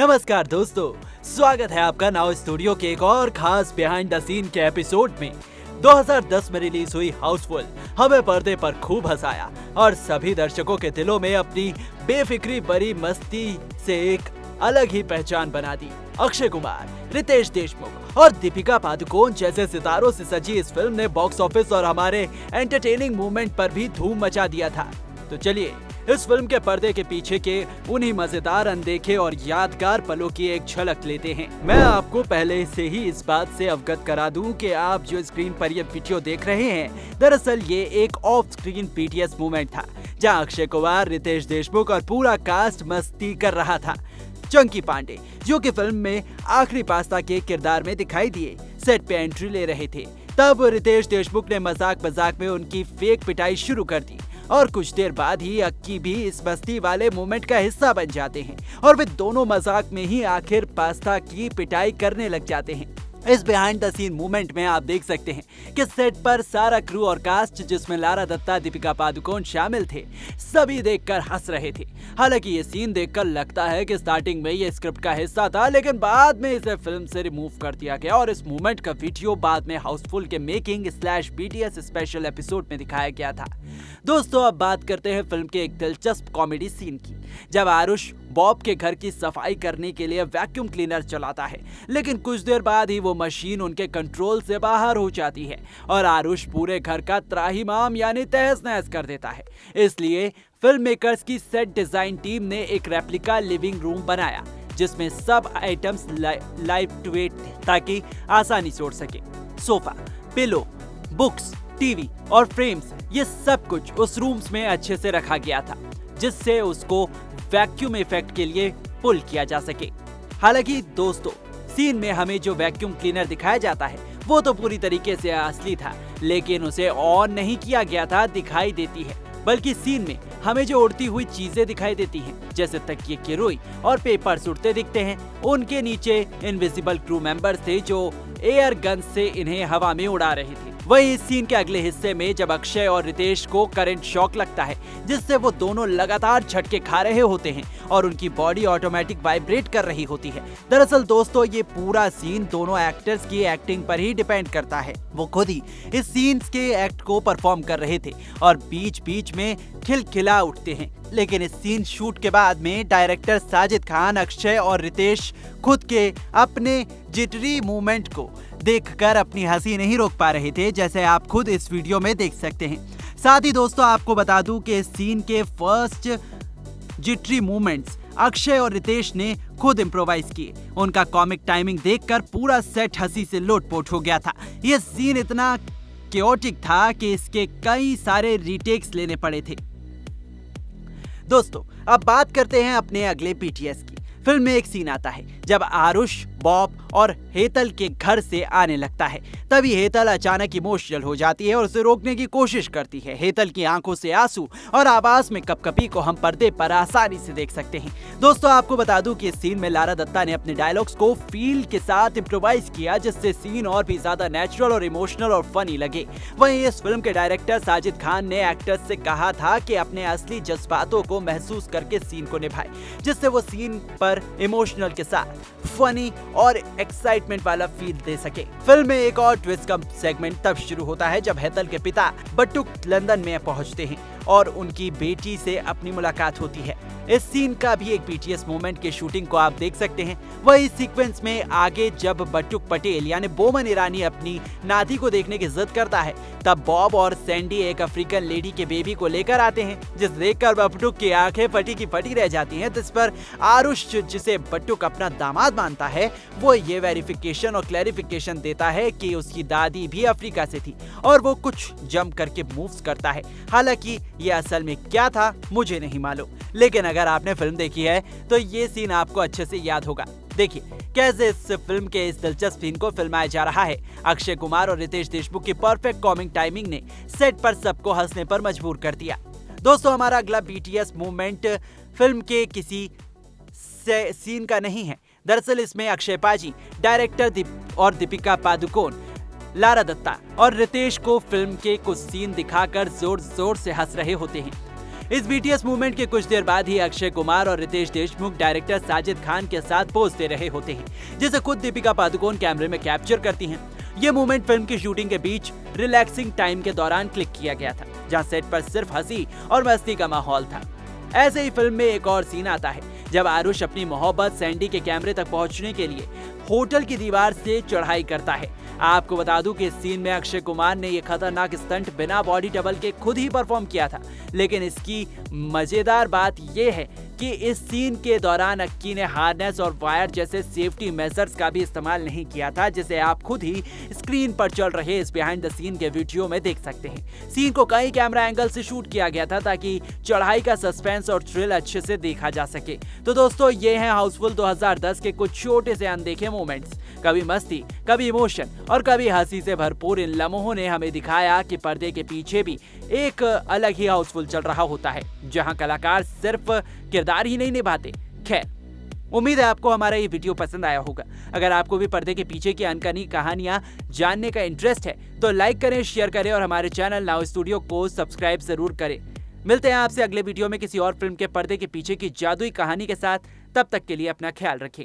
नमस्कार दोस्तों, स्वागत है आपका नाउ स्टूडियो के एक और खास बिहाइंड द सीन के एपिसोड में। 2010 में रिलीज हुई हाउसफुल हमें पर्दे पर खूब हंसाया और सभी दर्शकों के दिलों में अपनी बेफिक्री भरी मस्ती से एक अलग ही पहचान बना दी। अक्षय कुमार, रितेश देशमुख और दीपिका पादुकोण जैसे सितारों से सजी इस फिल्म ने बॉक्स ऑफिस और हमारे एंटरटेनिंग मूवमेंट पर भी धूम मचा दिया था। तो चलिए इस फिल्म के पर्दे के पीछे के उन्हीं मजेदार, अनदेखे और यादगार पलों की एक झलक लेते हैं। मैं आपको पहले से ही इस बात से अवगत करा दूं कि आप जो स्क्रीन पर ये वीडियो देख रहे हैं, दरअसल ये एक ऑफ स्क्रीन बीटीएस मूवमेंट था, जहां अक्षय कुमार, रितेश देशमुख और पूरा कास्ट मस्ती कर रहा था। चंकी पांडे, जो कि फिल्म में आखिरी पास्ता के किरदार में दिखाई दिए, सेट पे एंट्री ले रहे थे। तब रितेश देशमुख ने मजाक मजाक में उनकी फेक पिटाई शुरू कर दी और कुछ देर बाद ही अक्की भी इस मस्ती वाले मोमेंट का हिस्सा बन जाते हैं और वे दोनों मजाक में ही आखिर पास्ता की पिटाई करने लग जाते हैं। इस बिहाइंड द सीन मूवमेंट में आप देख सकते हैं कि सेट पर सारा क्रू और कास्ट, जिसमें लारा दत्ता, दीपिका पादुकोण शामिल थे, सभी देखकर हंस रहे थे। हालांकि ये सीन देखकर लगता है कि स्टार्टिंग में ये स्क्रिप्ट का हिस्सा था, लेकिन बाद में इसे फिल्म से रिमूव कर दिया गया और इस मूवमेंट का वीडियो बाद में हाउसफुल के मेकिंग / बीटीएस स्पेशल एपिसोड में दिखाया गया था। दोस्तों, अब बात करते हैं फिल्म के एक दिलचस्प कॉमेडी सीन की, जब आरुष बॉब के घर की सफाई करने के लिए वैक्यूम क्लीनर चलाता है, लेकिन कुछ देर बाद ही वो मशीन उनके कंट्रोल से बाहर हो जाती है और आरुष पूरे घर का त्राहिमाम यानी तहस नहस कर देता है। इसलिए फिल्म मेकर्स की सेट डिजाइन टीम ने एक रेप्लिका लिविंग रूम बनाया, जिसमें सब आइटम्स लाइट वेट थे ताकि आसानी से उड़ सके। सोफा, पिलो, बुक्स, टीवी और फ्रेम्स, ये सब कुछ उस रूम्स में अच्छे से रखा गया था, जिससे उसको वैक्यूम इफेक्ट के लिए पुल किया जा सके। हालांकि दोस्तों, सीन में हमें जो वैक्यूम क्लीनर दिखाया जाता है वो तो पूरी तरीके से असली था, लेकिन उसे ऑन नहीं किया गया था दिखाई देती है, बल्कि सीन में हमें जो उड़ती हुई चीजें दिखाई देती हैं, जैसे तकिए की रुई और पेपर्स उड़ते दिखते हैं, उनके नीचे इनविजिबल क्रू मेंबर्स थे जो एयर गन से इन्हें हवा में उड़ा रहे थे। वहीं इस सीन के अगले हिस्से में जब अक्षय और रितेश को करंट शॉक लगता है, जिससे वो दोनों लगातार झटके खा रहे होते हैं और उनकी बॉडी ऑटोमेटिक वाइब्रेट कर रही होती है। दरअसल दोस्तों, ये पूरा सीन दोनों एक्टर्स की एक्टिंग पर ही डिपेंड करता है। वो खुद ही इस सीन्स के एक्ट को परफॉर्म कर रहे थे और बीच बीच में खिलखिला उठते हैं। लेकिन इस सीन शूट के बाद में डायरेक्टर साजिद खान, अक्षय और रितेश खुद के अपने जिटरी मूवमेंट को देखकर अपनी हंसी नहीं रोक पा रहे थे, जैसे आप खुद इस वीडियो में देख सकते हैं। साथ ही दोस्तों, आपको बता दूं कि इस सीन के फर्स्ट जिटरी मूवमेंट्स अक्षय और रितेश ने खुद इम्प्रोवाइज किए। उनका कॉमिक टाइमिंग देखकर पूरा सेट हंसी से लोटपोट हो गया था। यह सीन इतना केओटिक था कि इसके कई सारे रीटेक्स लेने पड़े थे। दोस्तों, अब बात करते हैं अपने अगले बीटीएस की। फिल्म में एक सीन आता है जब आरुष, बॉब और हेतल के घर से आने लगता है। तभी हेतल अचानक इमोशनल हो जाती है और उसे रोकने की कोशिश करती है। हेतल की आंखों से आंसू और आवाज में कपकपी को हम पर्दे पर आसानी से देख सकते हैं। दोस्तों, आपको बता दूं कि इस सीन में लारा दत्ता ने अपने डायलॉग्स को फील के साथ इम्प्रोवाइज किया, जिससे सीन और भी ज्यादा नेचुरल और इमोशनल और फनी लगे। वहीं इस फिल्म के डायरेक्टर साजिद खान ने एक्टर्स से कहा था कि अपने असली जज्बातों को महसूस करके सीन को निभाए, जिससे वो सीन पर इमोशनल के साथ फनी और एक्साइटमेंट वाला फील दे सके। फिल्म में एक और ट्विस्ट का सेगमेंट तब शुरू होता है जब हेतल के पिता बटुक लंदन में पहुंचते हैं और उनकी बेटी से अपनी मुलाकात होती है। इस सीन का भी एक बीटीएस मूवमेंट के शूटिंग को आप देख सकते हैं। वही सीक्वेंस में आगे जब बटुक पटेल यानी बोमन ईरानी अपनी नाती को देखने की जिद करता है, तब बॉब और सैंडी एक अफ्रीकन लेडी के बेबी को लेकर आते हैं, जिस देखकर बटुक की आंखें फटी की फटी रह जाती हैं। जिस पर आरुष, जिसे बटुक अपना दामाद मानता है, वो ये वेरिफिकेशन और क्लैरिफिकेशन देता है कि उसकी दादी भी अफ्रीका से थी और वो कुछ जंप करके मूव्स करता है। हालांकि ये असल में क्या था मुझे नहीं मालूम, लेकिन अगर आपने फिल्म देखी है तो ये सीन आपको अच्छे से याद होगा। देखिए कैसे इस फिल्म के इस दिलचस्प सीन को फिल्माया जा रहा है। अक्षय कुमार और रितेश देशमुख की परफेक्ट कॉमिक टाइमिंग ने सेट पर सबको हंसने पर मजबूर कर दिया। दोस्तों, हमारा अगला बीटीएस मूवमेंट फिल्म के किसी सीन का नहीं है। दरअसल इसमें अक्षय पाजी, डायरेक्टर और दीपिका पादुकोण, लारा दत्ता और रितेश को फिल्म के कुछ सीन दिखाकर जोर जोर से हंस रहे होते हैं। इस BTS मूवमेंट के कुछ देर बाद ही अक्षय कुमार और रितेश देशमुख डायरेक्टर साजिद खान के साथ पोज दे रहे होते हैं, जिसे खुद दीपिका पादुकोण कैमरे में कैप्चर करती हैं। ये मूवमेंट फिल्म की शूटिंग के बीच रिलैक्सिंग टाइम के दौरान क्लिक किया गया था, जहां सेट पर सिर्फ हंसी और मस्ती का माहौल था। ऐसे ही फिल्म में एक और सीन आता है जब आरुष अपनी मोहब्बत सैंडी के कैमरे तक पहुंचने के लिए होटल की दीवार से चढ़ाई करता है। आपको बता दूं कि इस सीन में अक्षय कुमार ने यह खतरनाक स्टंट बिना बॉडी डबल के खुद ही परफॉर्म किया था, लेकिन इसकी मजेदार बात यह है कि इस सीन के दौरान अक्की ने हार्नेस और वायर जैसे सेफ्टी मेजर्स का भी इस्तेमाल नहीं किया था, जिसे आप खुद ही स्क्रीन पर चल रहे इस बिहाइंड द सीन के वीडियो में देख सकते हैं। सीन को कई कैमरा एंगल से शूट किया गया था ताकि चढ़ाई का सस्पेंस और थ्रिल अच्छे से देखा जा सके। तो दोस्तों, ये हैं हाउसफुल 2010 के कुछ छोटे से अनदेखे मोमेंट्स। कभी मस्ती, कभी इमोशन और कभी हंसी से भरपूर इन लम्हों ने हमें दिखाया कि पर्दे के पीछे भी एक अलग ही हाउसफुल चल रहा होता है, जहां कलाकार सिर्फ किरदार ही नहीं निभाते। खैर, उम्मीद है आपको हमारा ये वीडियो पसंद आया होगा। अगर आपको भी पर्दे के पीछे की अनकही कहानियां जानने का इंटरेस्ट है तो लाइक करें, शेयर करें और हमारे चैनल नाउ स्टूडियो को सब्सक्राइब जरूर करें। मिलते हैं आपसे अगले वीडियो में किसी और फिल्म के पर्दे के पीछे की जादुई कहानी के साथ। तब तक के लिए अपना ख्याल रखें।